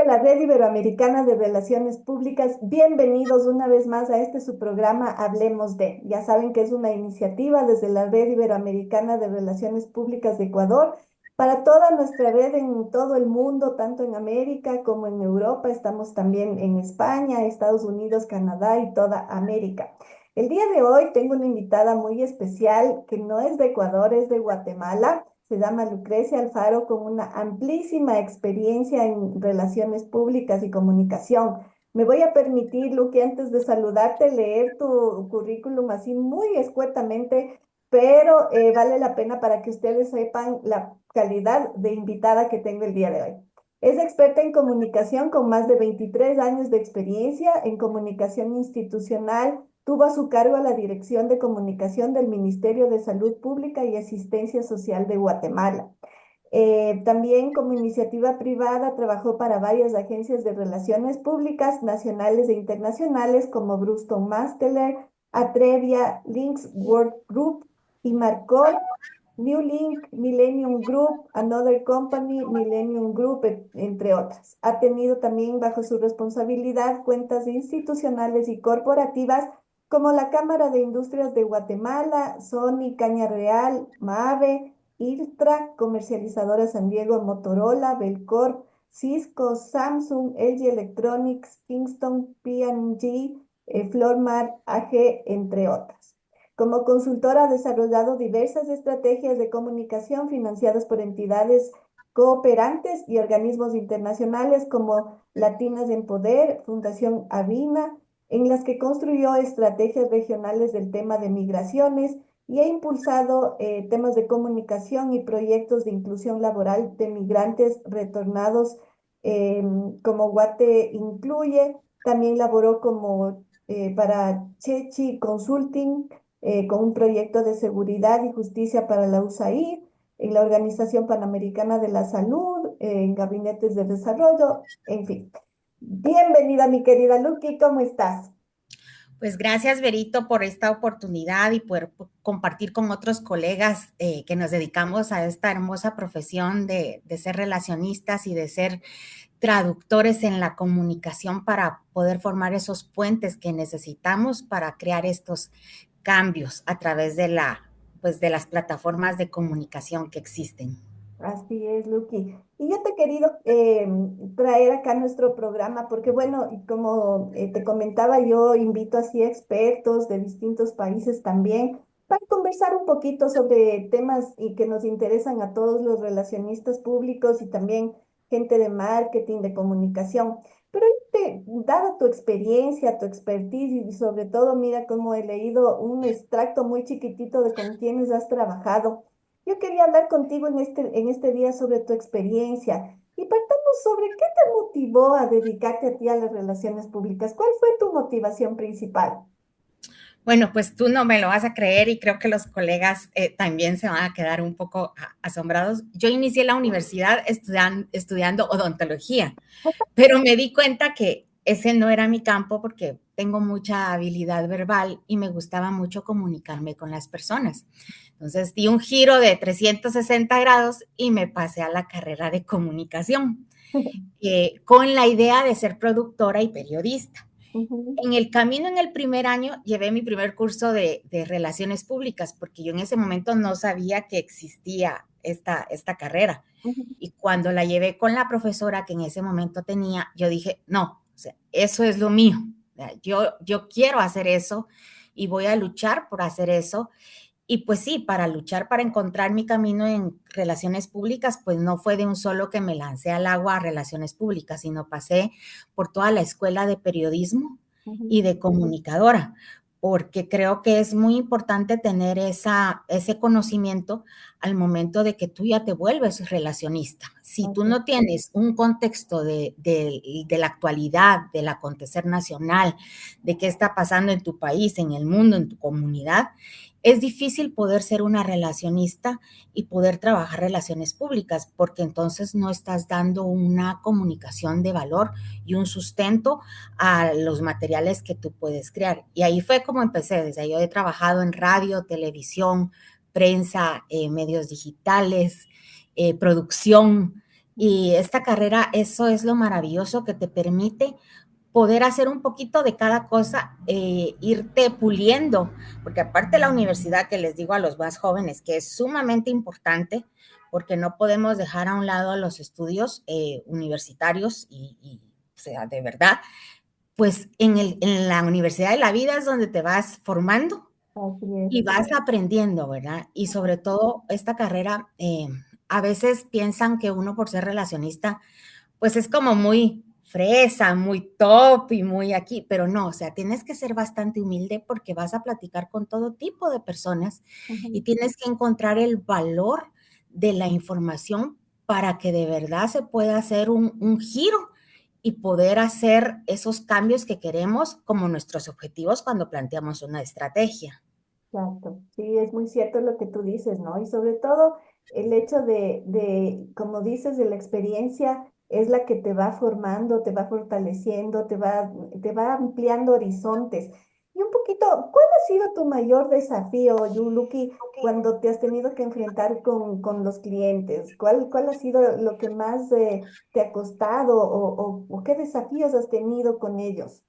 la Red Iberoamericana de Relaciones Públicas. Bienvenidos una vez más a este su programa Hablemos de. Ya saben que es una iniciativa desde la Red Iberoamericana de Relaciones Públicas de Ecuador para toda nuestra red en todo el mundo, tanto en América como en Europa. Estamos también en España, Estados Unidos, Canadá y toda América. El día de hoy tengo una invitada muy especial que no es de Ecuador, es de Guatemala. Se llama Lucrecia Alfaro, con una amplísima experiencia en relaciones públicas y comunicación. Me voy a permitir, Luque, antes de saludarte, leer tu currículum así muy escuetamente, pero vale la pena para que ustedes sepan la calidad de invitada que tengo el día de hoy. Es experta en comunicación con más de 23 años de experiencia en comunicación institucional. Tuvo a su cargo la Dirección de Comunicación del Ministerio de Salud Pública y Asistencia Social de Guatemala. También como iniciativa privada trabajó para varias agencias de relaciones públicas nacionales e internacionales como Bruston Masteler, Atrevia, Links World Group, Imarcol, New Link, Millennium Group, Another Company, Millennium Group, entre otras. Ha tenido también bajo su responsabilidad cuentas institucionales y corporativas como la Cámara de Industrias de Guatemala, Sony, Caña Real, Mave, Iltra, Comercializadora San Diego, Motorola, Belcorp, Cisco, Samsung, LG Electronics, Kingston, P&G, Flormar, AG, entre otras. Como consultora ha desarrollado diversas estrategias de comunicación financiadas por entidades cooperantes y organismos internacionales como Latinas en Poder, Fundación Avina, en las que construyó estrategias regionales del tema de migraciones y ha impulsado temas de comunicación y proyectos de inclusión laboral de migrantes retornados, como Guate Incluye. También laboró como para Chechi Consulting, con un proyecto de seguridad y justicia para la USAID, en la Organización Panamericana de la Salud, en gabinetes de desarrollo, en fin. Bienvenida, mi querida Lucky, ¿cómo estás? Pues gracias, Berito, por esta oportunidad y poder compartir con otros colegas que nos dedicamos a esta hermosa profesión de ser relacionistas y de ser traductores en la comunicación para poder formar esos puentes que necesitamos para crear estos cambios a través pues, de las plataformas de comunicación que existen. Así es, Lucky. Y yo te he querido traer acá nuestro programa porque, bueno, y como te comentaba, yo invito así a expertos de distintos países también para conversar un poquito sobre temas y que nos interesan a todos los relacionistas públicos y también gente de marketing, de comunicación. Pero dada tu experiencia, tu expertise y sobre todo, mira cómo he leído un extracto muy chiquitito de con quienes has trabajado. Yo quería hablar contigo en este día sobre tu experiencia y partamos sobre qué te motivó a dedicarte a ti a las relaciones públicas. ¿Cuál fue tu motivación principal? Bueno, pues tú no me lo vas a creer y creo que los colegas también se van a quedar un poco asombrados. Yo inicié la universidad estudiando odontología, pero me di cuenta que ese no era mi campo porque tengo mucha habilidad verbal y me gustaba mucho comunicarme con las personas. Entonces di un giro de 360 grados y me pasé a la carrera de comunicación, con la idea de ser productora y periodista. Ujú, En el camino, en el primer año, llevé mi primer curso de relaciones públicas, porque yo en ese momento no sabía que existía esta carrera. ujú. Y cuando la llevé con la profesora que en ese momento tenía, yo dije, no, o sea, eso es lo mío. Yo quiero hacer eso y voy a luchar por hacer eso. Y pues sí, para luchar, para encontrar mi camino en relaciones públicas, pues no fue de un solo que me lancé al agua a relaciones públicas, sino pasé por toda la escuela de periodismo y Ujú. de comunicadora, porque creo que es muy importante tener ese conocimiento al momento de que tú ya te vuelves relacionista. Si tú Ok. no tienes un contexto de la actualidad, del acontecer nacional, de qué está pasando en tu país, en el mundo, en tu comunidad, es difícil poder ser una relacionista y poder trabajar relaciones públicas, porque entonces no estás dando una comunicación de valor y un sustento a los materiales que tú puedes crear. Y ahí fue como empecé. Desde ahí yo he trabajado en radio, televisión, prensa, medios digitales, producción, Y esta carrera, eso es lo maravilloso que te permite poder hacer un poquito de cada cosa, irte puliendo, porque aparte la universidad, que les digo a los más jóvenes, que es sumamente importante, porque no podemos dejar a un lado los estudios universitarios o sea, de verdad, pues en la universidad de la vida es donde te vas formando Así y es. vas aprendiendo, ¿verdad? Y sobre todo esta carrera, a veces piensan que uno por ser relacionista, pues es como muy fresa, muy top y muy aquí, pero no, o sea, tienes que ser bastante humilde porque vas a platicar con todo tipo de personas y Ujú. tienes que encontrar el valor de la información para que de verdad se pueda hacer un giro y poder hacer esos cambios que queremos como nuestros objetivos cuando planteamos una estrategia. Exacto, sí, es muy cierto lo que tú dices, ¿no? Y sobre todo el hecho como dices, de la experiencia es la que te va formando, te va fortaleciendo, te va ampliando horizontes. Y un poquito, ¿cuál ha sido tu mayor desafío, Yuluki, cuando te has tenido que enfrentar con los clientes? ¿Cuál ha sido lo que más te ha costado o qué desafíos has tenido con ellos?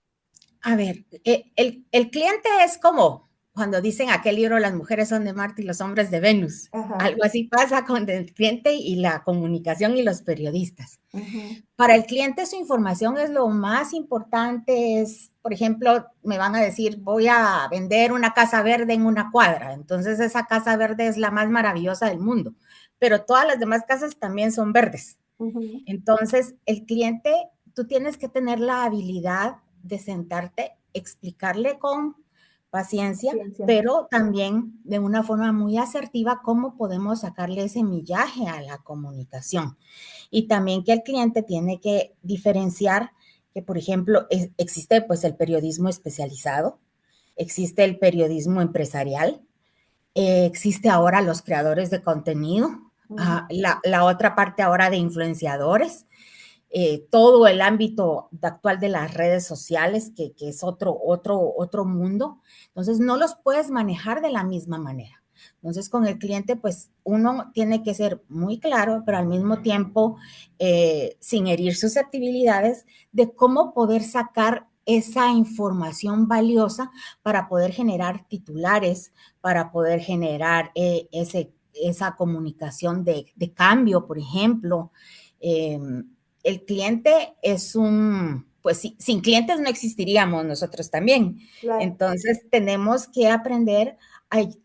A ver, el cliente es como cuando dicen aquel libro, las mujeres son de Marte y los hombres de Venus. Ajá. Algo así pasa con el cliente y la comunicación y los periodistas. Ujú. Para el cliente su información es lo más importante, es, por ejemplo, me van a decir, voy a vender una casa verde en una cuadra, entonces esa casa verde es la más maravillosa del mundo, pero todas las demás casas también son verdes. Ujú. Entonces, el cliente, tú tienes que tener la habilidad de sentarte, explicarle con paciencia, Ciencia. pero también de una forma muy asertiva cómo podemos sacarle ese millaje a la comunicación. Y también que el cliente tiene que diferenciar que, por ejemplo, existe pues el periodismo especializado, existe el periodismo empresarial, existe ahora los creadores de contenido, Ujú. la otra parte ahora de influenciadores, todo el ámbito actual de las redes sociales, que es otro mundo. Entonces, no los puedes manejar de la misma manera. Entonces, con el cliente, pues uno tiene que ser muy claro, pero al mismo tiempo, sin herir susceptibilidades, de cómo poder sacar esa información valiosa para poder generar titulares, para poder generar esa comunicación de cambio, por ejemplo. Eh, el cliente es pues sin clientes no existiríamos nosotros también. Claro. Entonces tenemos que aprender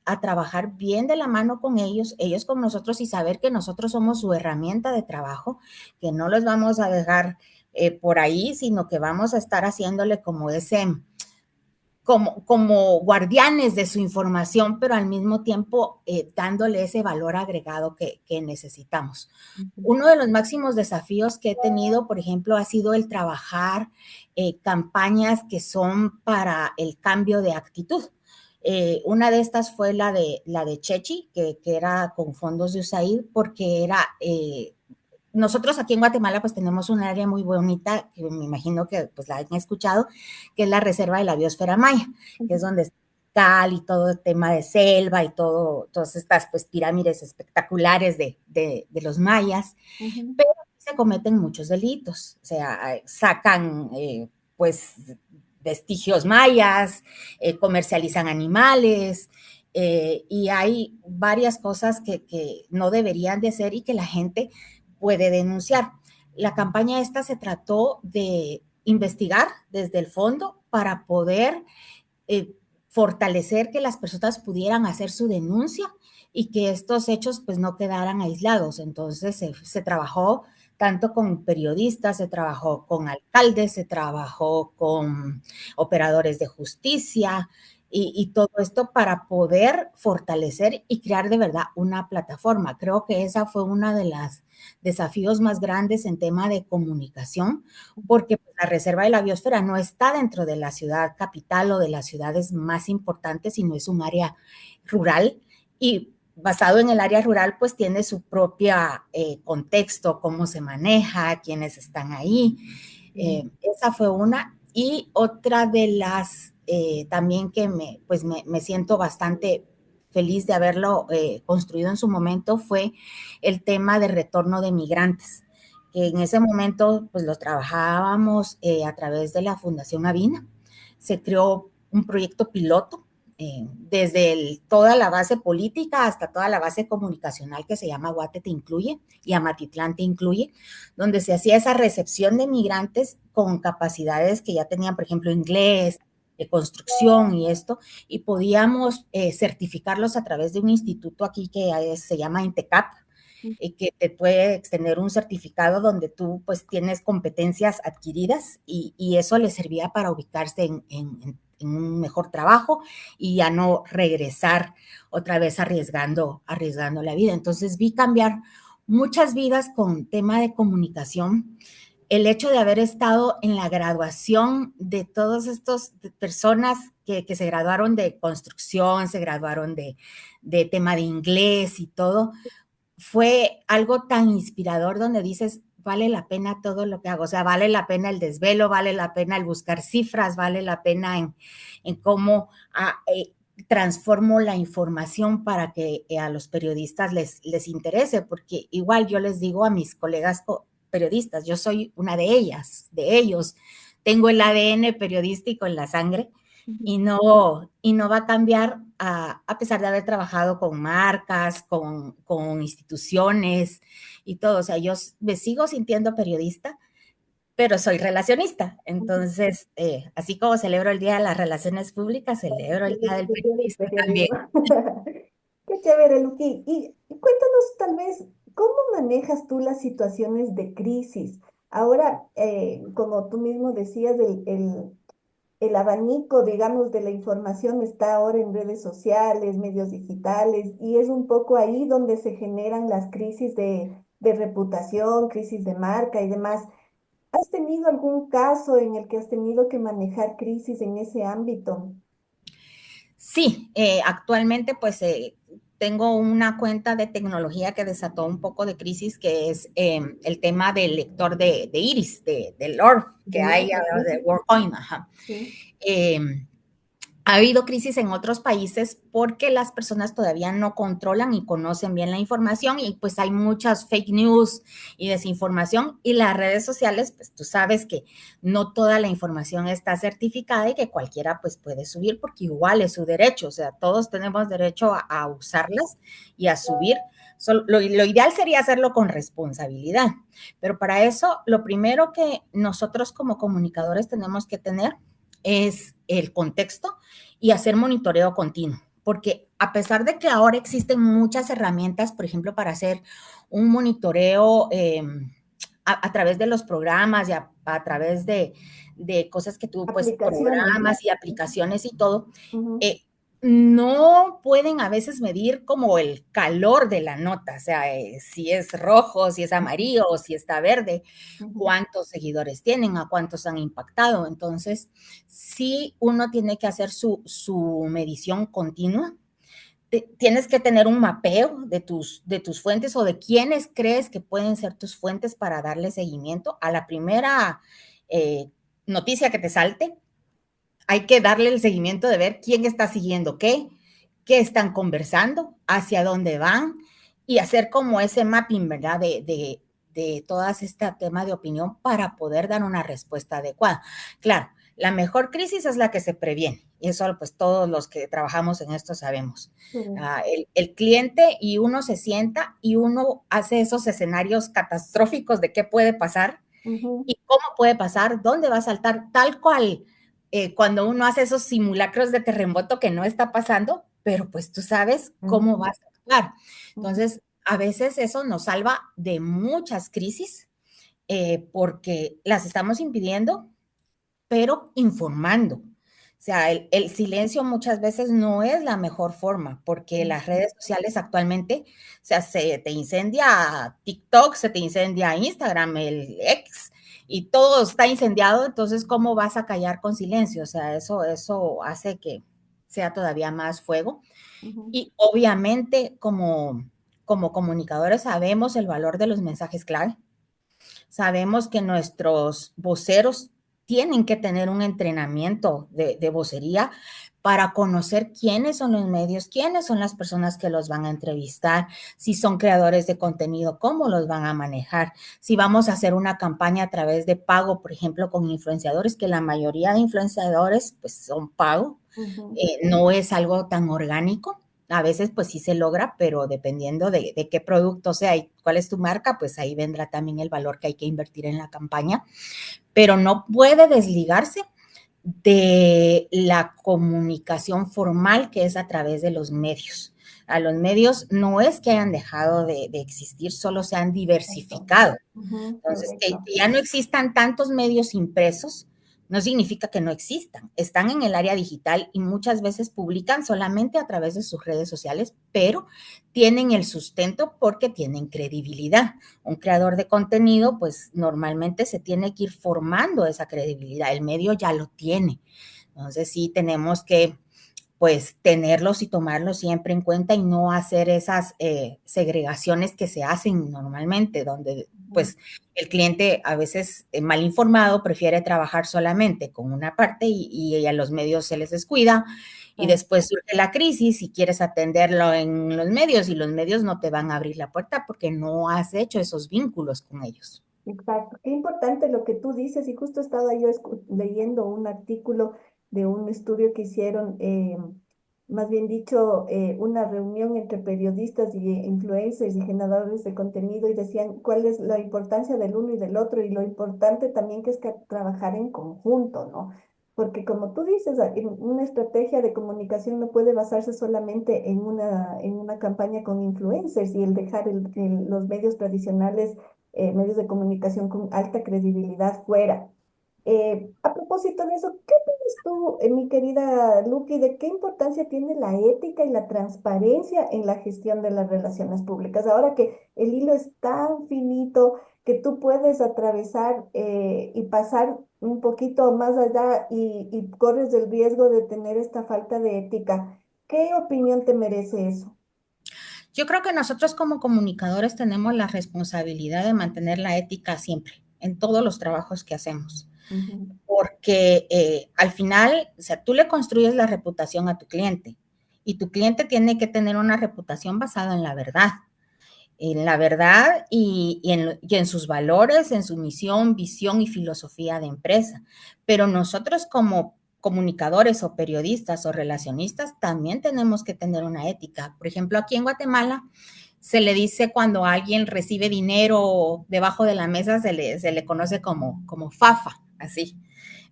a trabajar bien de la mano con ellos con nosotros y saber que nosotros somos su herramienta de trabajo, que no los vamos a dejar por ahí, sino que vamos a estar haciéndole como como guardianes de su información, pero al mismo tiempo dándole ese valor agregado que necesitamos. Ujú. Uno de los máximos desafíos que he tenido, por ejemplo, ha sido el trabajar campañas que son para el cambio de actitud. Una de estas fue la de Chechi, que era con fondos de USAID, porque era nosotros aquí en Guatemala pues tenemos un área muy bonita, que me imagino que pues la han escuchado, que es la Reserva de la Biosfera Maya, que es Ujú. donde está Cal y todo el tema de selva y todas estas pues pirámides espectaculares de los mayas, Ujú. pero se cometen muchos delitos, o sea, sacan pues vestigios mayas, comercializan animales, y hay varias cosas que no deberían de ser y que la gente puede denunciar. La campaña esta se trató de investigar desde el fondo para poder eh, fortalecer que las personas pudieran hacer su denuncia y que estos hechos pues no quedaran aislados. Entonces se trabajó tanto con periodistas, se trabajó con alcaldes, se trabajó con operadores de justicia y todo esto para poder fortalecer y crear de verdad una plataforma. Creo que esa fue una de las desafíos más grandes en tema de comunicación, porque pues, la Reserva de la Biosfera no está dentro de la ciudad capital o de las ciudades más importantes, sino es un área rural y basado en el área rural, pues tiene su propia contexto, cómo se maneja, quiénes están ahí. Esa fue una. Y otra de las también que pues me siento bastante feliz de haberlo construido en su momento fue el tema de retorno de migrantes. que en ese momento pues los trabajábamos a través de la Fundación Avina. Se creó un proyecto piloto desde toda la base política hasta toda la base comunicacional que se llama Guate te incluye y Amatitlán te incluye, donde se hacía esa recepción de migrantes con capacidades que ya tenían, por ejemplo, inglés, de construcción y esto, y podíamos certificarlos a través de un instituto aquí que se llama INTECAP, que te puede extender un certificado donde tú pues tienes competencias adquiridas y eso le servía para ubicarse en un mejor trabajo y ya no regresar otra vez arriesgando la vida. Entonces vi cambiar muchas vidas con tema de comunicación. El hecho de haber estado en la graduación de todas estas personas que se graduaron de construcción, se graduaron de tema de inglés y todo, fue algo tan inspirador donde dices, vale la pena todo lo que hago, o sea, vale la pena el desvelo, vale la pena el buscar cifras, vale la pena en cómo transformo la información para que a los periodistas les interese, porque igual yo les digo a mis colegas periodistas, yo soy una de ellas, de ellos, tengo el ADN periodístico en la sangre y no va a cambiar a pesar de haber trabajado con marcas, con instituciones y todo. O sea, yo me sigo sintiendo periodista, pero soy relacionista. Entonces, así como celebro el Día de las Relaciones Públicas, celebro el Día del Periodista también. Qué chévere, Luqui. Y cuéntanos tal vez, ¿cómo manejas tú las situaciones de crisis? Ahora, como tú mismo decías, el abanico, digamos, de la información está ahora en redes sociales, medios digitales, y es un poco ahí donde se generan las crisis de reputación, crisis de marca y demás. ¿Has tenido algún caso en el que has tenido que manejar crisis en ese ámbito? Sí, actualmente pues tengo una cuenta de tecnología que desató un poco de crisis, que es el tema del lector de iris, del ORF que Del hay, ojo, de sí, WorldCoin. Ajá. sí. Eh, Ha habido crisis en otros países porque las personas todavía no controlan y conocen bien la información y pues hay muchas fake news y desinformación y las redes sociales, pues tú sabes que no toda la información está certificada y que cualquiera pues puede subir porque igual es su derecho, o sea, todos tenemos derecho a usarlas y a subir. Lo ideal sería hacerlo con responsabilidad, pero para eso lo primero que nosotros como comunicadores tenemos que tener es el contexto y hacer monitoreo continuo. Porque a pesar de que ahora existen muchas herramientas, por ejemplo, para hacer un monitoreo a través de los programas y a través de cosas que tú, pues, Aplicaciones, ¿no? programas y aplicaciones y todo, Ujú, eh, no pueden a veces medir como el calor de la nota, o sea, si es rojo, si es amarillo o si está verde, ujú. cuántos seguidores tienen, a cuántos han impactado. Entonces, sí uno tiene que hacer su medición continua. Tienes que tener un mapeo de tus fuentes o de quiénes crees que pueden ser tus fuentes para darle seguimiento a la primera eh, noticia que te salte. Hay que darle el seguimiento de ver quién está siguiendo qué están conversando, hacia dónde van y hacer como ese mapping, ¿verdad? De todas este tema de opinión para poder dar una respuesta adecuada. Claro, la mejor crisis es la que se previene. Y eso pues todos los que trabajamos en esto sabemos. Sí. El cliente y uno se sienta y uno hace esos escenarios catastróficos de qué puede pasar Ujú, y cómo puede pasar, dónde va a saltar, tal cual cuando uno hace esos simulacros de terremoto que no está pasando, pero pues tú sabes cómo ujú, vas a actuar. ujú. Entonces, a veces eso nos salva de muchas crisis porque las estamos impidiendo, pero informando. O sea, el silencio muchas veces no es la mejor forma, porque las redes sociales actualmente, o sea, se te incendia TikTok, se te incendia Instagram, el ex, y todo está incendiado, entonces, ¿cómo vas a callar con silencio? O sea, eso hace que sea todavía más fuego. Ujú, Y obviamente, como comunicadores, sabemos el valor de los mensajes clave, sabemos que nuestros voceros tienen que tener un entrenamiento de vocería para conocer quiénes son los medios, quiénes son las personas que los van a entrevistar, si son creadores de contenido, cómo los van a manejar, si vamos a hacer una campaña a través de pago, por ejemplo, con influenciadores, que la mayoría de influenciadores pues son pago, Ujú. no es algo tan orgánico. A veces pues sí se logra, pero dependiendo de qué producto sea y cuál es tu marca, pues ahí vendrá también el valor que hay que invertir en la campaña, pero no puede desligarse de la comunicación formal que es a través de los medios. A los medios no es que hayan dejado de existir, solo se han Correcto. diversificado. Ujú, Entonces, correcto. que ya no existan tantos medios impresos no significa que no existan. Están en el área digital y muchas veces publican solamente a través de sus redes sociales, pero tienen el sustento porque tienen credibilidad. Un creador de contenido, pues normalmente se tiene que ir formando esa credibilidad. El medio ya lo tiene. Entonces, sí tenemos que pues tenerlos y tomarlos siempre en cuenta y no hacer esas segregaciones que se hacen normalmente, donde Ujú. pues el cliente a veces mal informado prefiere trabajar solamente con una parte y a los medios se les descuida y Claro. después surge la crisis y quieres atenderlo en los medios y los medios no te van a abrir la puerta porque no has hecho esos vínculos con ellos. Exacto, qué importante lo que tú dices y justo estaba yo leyendo un artículo de un estudio que hicieron, más bien dicho, una reunión entre periodistas y influencers y generadores de contenido y decían cuál es la importancia del uno y del otro y lo importante también que es que trabajar en conjunto, ¿no? Porque como tú dices, una estrategia de comunicación no puede basarse solamente en una campaña con influencers y el dejar los medios tradicionales, medios de comunicación con alta credibilidad fuera. A propósito de eso, ¿qué opinas tú, mi querida Lucky, de qué importancia tiene la ética y la transparencia en la gestión de las relaciones públicas? Ahora que el hilo es tan finito que tú puedes atravesar y pasar un poquito más allá y corres el riesgo de tener esta falta de ética. ¿Qué opinión te merece eso? Yo creo que nosotros como comunicadores tenemos la responsabilidad de mantener la ética siempre, en todos los trabajos que hacemos. Ujú. Porque al final, o sea, tú le construyes la reputación a tu cliente y tu cliente tiene que tener una reputación basada en la verdad y en sus valores, en su misión, visión y filosofía de empresa. Pero nosotros como comunicadores o periodistas o relacionistas también tenemos que tener una ética. Por ejemplo, aquí en Guatemala se le dice cuando alguien recibe dinero debajo de la mesa, se le conoce como fafa, así.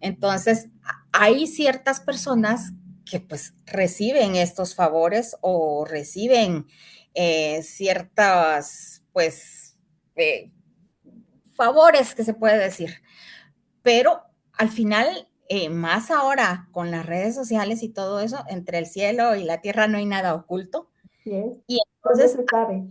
Entonces, hay ciertas personas que pues reciben estos favores o reciben ciertas, pues, eh, favores que se puede decir, pero al final, más ahora con las redes sociales y todo eso, entre el cielo y la tierra no hay nada oculto. ¿Sí es? Y Pues ya entonces se sabe.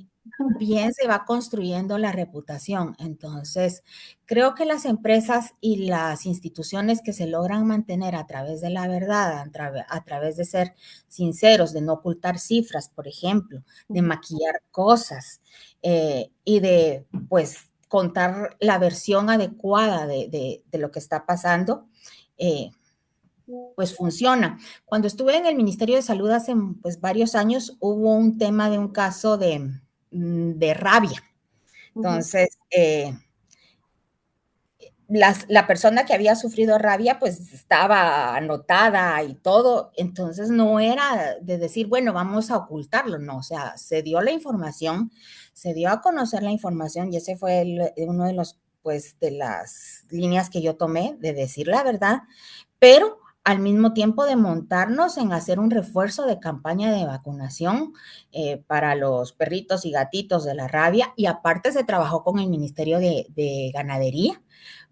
bien se va construyendo la reputación. Entonces, creo que las empresas y las instituciones que se logran mantener a través de la verdad, a través de ser sinceros, de no ocultar cifras, por ejemplo, de maquillar cosas y de, pues, contar la versión adecuada de lo que está pasando, eh, pues funciona. Cuando estuve en el Ministerio de Salud hace pues varios años, hubo un tema de un caso de rabia. Ujú. Entonces, la persona que había sufrido rabia pues estaba anotada y todo, entonces no era de decir, bueno, vamos a ocultarlo, no, o sea, se dio la información, se dio a conocer la información y ese fue uno de los, pues, de las líneas que yo tomé de decir la verdad, pero al mismo tiempo de montarnos en hacer un refuerzo de campaña de vacunación para los perritos y gatitos de la rabia y aparte se trabajó con el Ministerio de Ganadería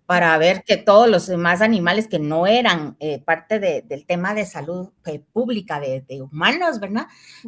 para ver que todos los demás animales que no eran parte del tema de salud pública de humanos, ¿verdad?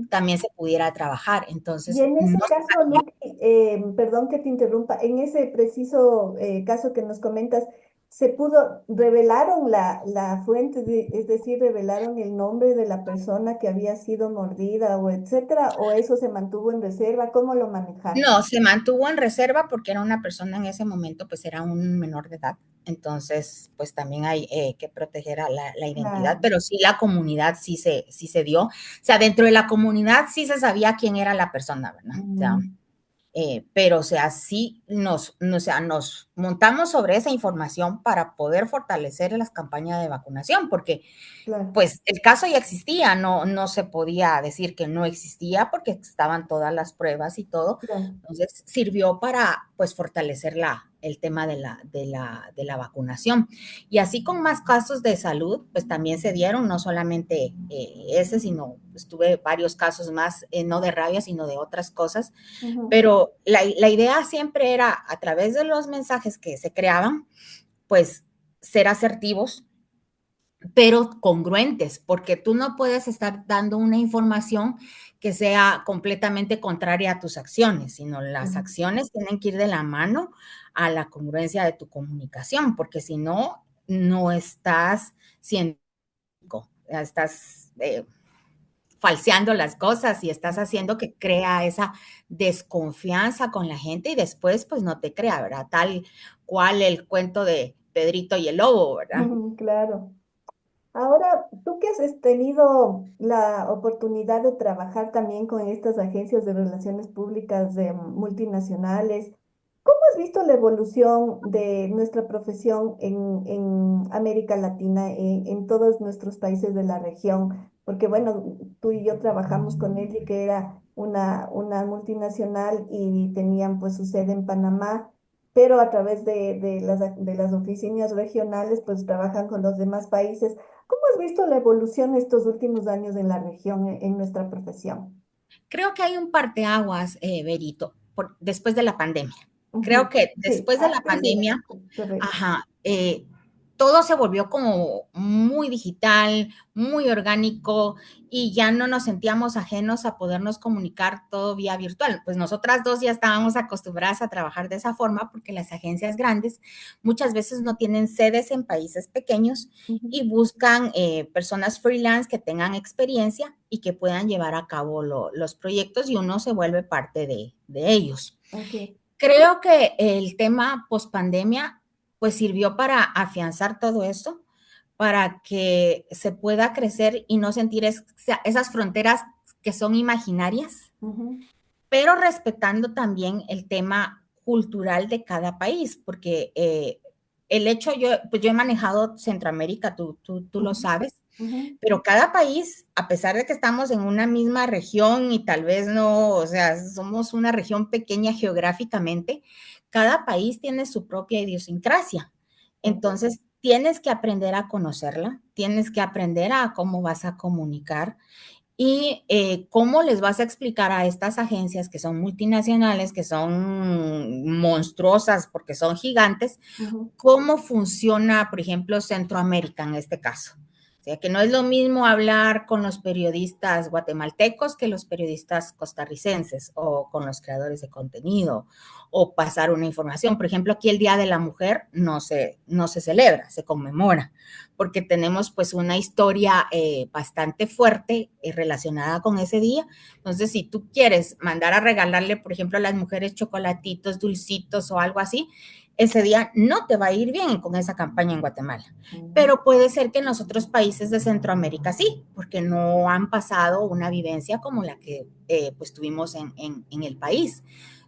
También se pudiera trabajar. Y Entonces, en no ese se caso, Luke, perdón que te interrumpa, en ese preciso caso que nos comentas, se pudo, revelaron la fuente, es decir, revelaron el nombre de la persona que había sido mordida o etcétera, o eso se mantuvo en reserva, ¿cómo lo manejaron? No, se mantuvo en reserva porque era una persona en ese momento, pues era un menor de edad. Entonces, pues también hay que proteger a la identidad, Claro. pero sí la comunidad sí se dio. O sea, dentro de la comunidad sí se sabía quién era la persona, ¿verdad? O sea, Mm, pero, o sea, sí o sea, nos montamos sobre esa información para poder fortalecer las campañas de vacunación, porque claro, pues el caso ya existía, no se podía decir que no existía porque estaban todas las pruebas y todo. claro. Entonces sirvió para pues fortalecer el tema de la vacunación. Y así con más casos de salud, pues también se dieron, no solamente ese, sino pues, tuve varios casos más, no de rabia, sino de otras cosas. Ujú, Pero la idea siempre era, a través de los mensajes que se creaban, pues ser asertivos pero congruentes, porque tú no puedes estar dando una información que sea completamente contraria a tus acciones, sino las ujú. acciones tienen que ir de la mano a la congruencia de tu comunicación, porque si no, no estás siendo, estás falseando las cosas y estás haciendo que crea esa desconfianza con la gente y después pues no te crea, ¿verdad? Tal cual el cuento de Pedrito y el lobo, ¿verdad? Ujú, claro. Ahora, tú que has tenido la oportunidad de trabajar también con estas agencias de relaciones públicas de multinacionales, ¿cómo has visto la evolución de nuestra profesión en América Latina, en todos nuestros países de la región? Porque bueno, tú y yo trabajamos con ella, que era una multinacional y tenían pues su sede en Panamá, pero a través de las oficinas regionales pues trabajan con los demás países. ¿Cómo has visto la evolución estos últimos años en la región, en nuestra profesión? Creo que hay un parteaguas, Berito, después de la pandemia. Creo Ujú. que Sí, después de la antes y pandemia, después, correcto. ajá, todo se volvió como muy digital, muy orgánico y ya no nos sentíamos ajenos a podernos comunicar todo vía virtual. Pues nosotras dos ya estábamos acostumbradas a trabajar de esa forma porque las agencias grandes muchas veces no tienen sedes en países pequeños Ujú. y buscan personas freelance que tengan experiencia y que puedan llevar a cabo los proyectos y uno se vuelve parte de ellos. Así es. Creo que el tema pospandemia pues sirvió para afianzar todo esto, para que se pueda crecer y no sentir esas fronteras que son imaginarias, Ujú, pero respetando también el tema cultural de cada país, porque el hecho, pues yo he manejado Centroamérica, tú lo ujú, sabes, ujú. pero cada país, a pesar de que estamos en una misma región y tal vez no, o sea, somos una región pequeña geográficamente, cada país tiene su propia idiosincrasia. Correcto. Entonces, tienes que aprender a conocerla, tienes que aprender a cómo vas a comunicar y cómo les vas a explicar a estas agencias que son multinacionales, que son monstruosas porque son gigantes, Ujú, cómo funciona, por ejemplo, Centroamérica en este caso. O sea, que no es lo mismo hablar con los periodistas guatemaltecos que los periodistas costarricenses o con los creadores de contenido o pasar una información. Por ejemplo, aquí el Día de la Mujer no se celebra, se conmemora, porque tenemos pues una historia bastante fuerte relacionada con ese día. Entonces, si tú quieres mandar a regalarle, por ejemplo, a las mujeres chocolatitos, dulcitos o algo así, ese día no te va a ir bien con esa campaña en Guatemala. ujú. Pero puede ser que en los otros países de Centroamérica sí, porque no han pasado una vivencia como la que pues tuvimos en el país.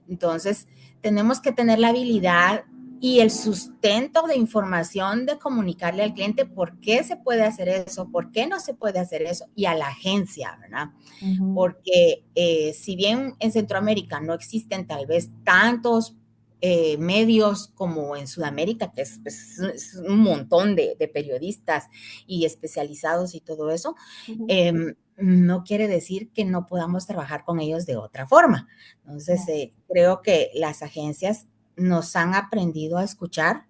Entonces, tenemos que tener la habilidad y el sustento de información de comunicarle al cliente por qué se puede hacer eso, por qué no se puede hacer eso, y a la agencia, ¿verdad? Ujú, Porque si bien en Centroamérica no existen tal vez tantos medios como en Sudamérica, que es un montón de periodistas y especializados y todo eso, ujú. no quiere decir que no podamos trabajar con ellos de otra forma. Entonces, Claro. creo que las agencias nos han aprendido a escuchar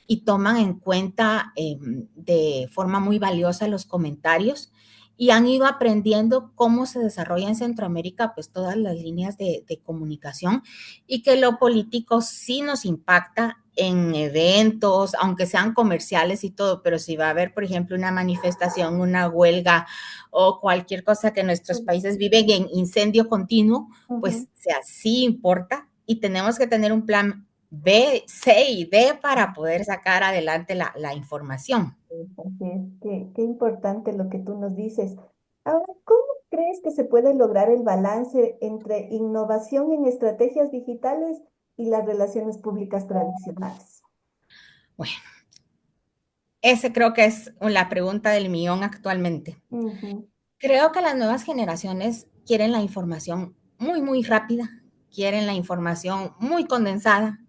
y toman en cuenta de forma muy valiosa los comentarios y han ido aprendiendo cómo se desarrolla en Centroamérica pues todas las líneas de comunicación y que lo político sí nos impacta en eventos, aunque sean comerciales y todo, pero si va a haber, por ejemplo, una manifestación, una huelga o cualquier cosa que nuestros países viven en incendio continuo, pues o sea, sí importa y tenemos que tener un plan B, C y D para poder sacar adelante la información. Así es, qué importante lo que tú nos dices. Ahora, ¿cómo crees que se puede lograr el balance entre innovación en estrategias digitales y las relaciones públicas tradicionales? Bueno, ese creo que es la pregunta del millón actualmente. Ujú, Creo que las nuevas generaciones quieren la información muy, muy rápida, quieren la información muy condensada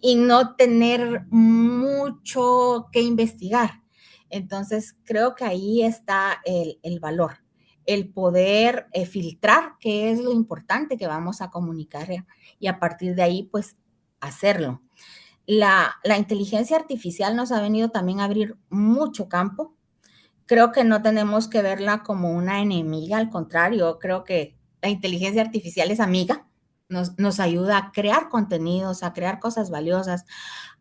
y no tener mucho que investigar. Entonces, creo que ahí está el valor, el poder filtrar qué es lo importante que vamos a comunicar y a partir de ahí, pues, hacerlo. La inteligencia artificial nos ha venido también a abrir mucho campo. Creo que no tenemos que verla como una enemiga, al contrario, creo que la inteligencia artificial es amiga, nos ayuda a crear contenidos, a crear cosas valiosas,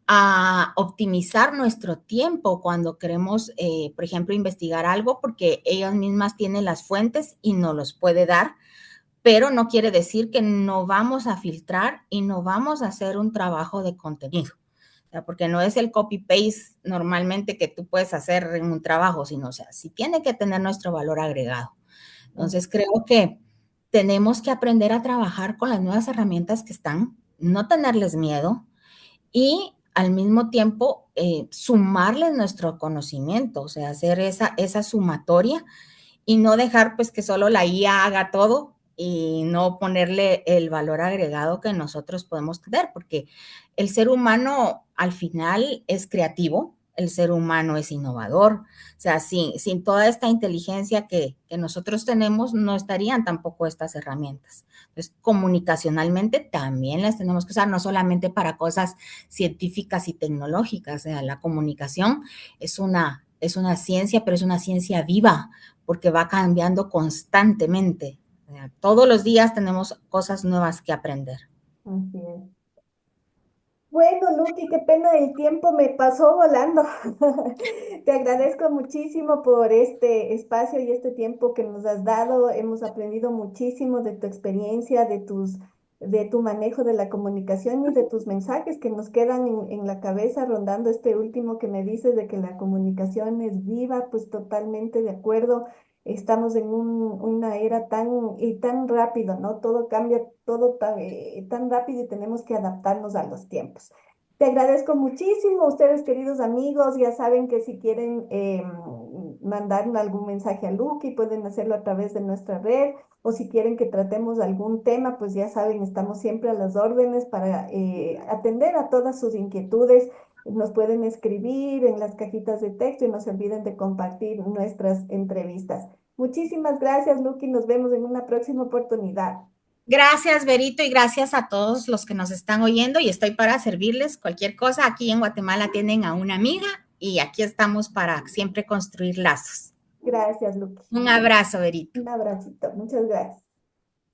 a optimizar nuestro tiempo cuando queremos, por ejemplo, investigar algo, porque ellas mismas tienen las fuentes y nos los puede dar, pero no quiere decir que no vamos a filtrar y no vamos a hacer un trabajo de contenido. O sea, porque no es el copy-paste normalmente que tú puedes hacer en un trabajo, sino, o sea, sí tiene que tener nuestro valor agregado. ujú, Entonces, creo que tenemos que aprender a trabajar con las nuevas herramientas que están, no tenerles miedo y al mismo tiempo sumarles nuestro conocimiento, o sea, hacer esa sumatoria y no dejar pues que solo la IA haga todo y no ponerle el valor agregado que nosotros podemos tener, porque el ser humano al final es creativo, el ser humano es innovador, o sea, sin toda esta inteligencia que nosotros tenemos, no estarían tampoco estas herramientas. Entonces, comunicacionalmente también las tenemos que usar, no solamente para cosas científicas y tecnológicas, o sea, la comunicación es una ciencia, pero es una ciencia viva, porque va cambiando constantemente. Todos los días tenemos cosas nuevas que aprender. así es. Bueno, Luqui, qué pena, el tiempo me pasó volando. Te agradezco muchísimo por este espacio y este tiempo que nos has dado. Hemos aprendido muchísimo de tu experiencia, de tu manejo de la comunicación y de tus mensajes que nos quedan en la cabeza rondando este último que me dices de que la comunicación es viva, pues totalmente de acuerdo. Estamos en una era tan rápido, ¿no? Todo cambia, todo tan rápido y tenemos que adaptarnos a los tiempos. Te agradezco muchísimo, ustedes queridos amigos, ya saben que si quieren mandar algún mensaje a Lucky, pueden hacerlo a través de nuestra red, o si quieren que tratemos algún tema, pues ya saben, estamos siempre a las órdenes para atender a todas sus inquietudes. Nos pueden escribir en las cajitas de texto y no se olviden de compartir nuestras entrevistas. Muchísimas gracias, Lucky. Nos vemos en una próxima oportunidad. Gracias, Berito, y gracias a todos los que nos están oyendo y estoy para servirles cualquier cosa. Aquí en Guatemala tienen a una amiga y aquí estamos para siempre construir lazos. Gracias, Lucky. Un abrazo, Berito. Un abracito. Muchas gracias.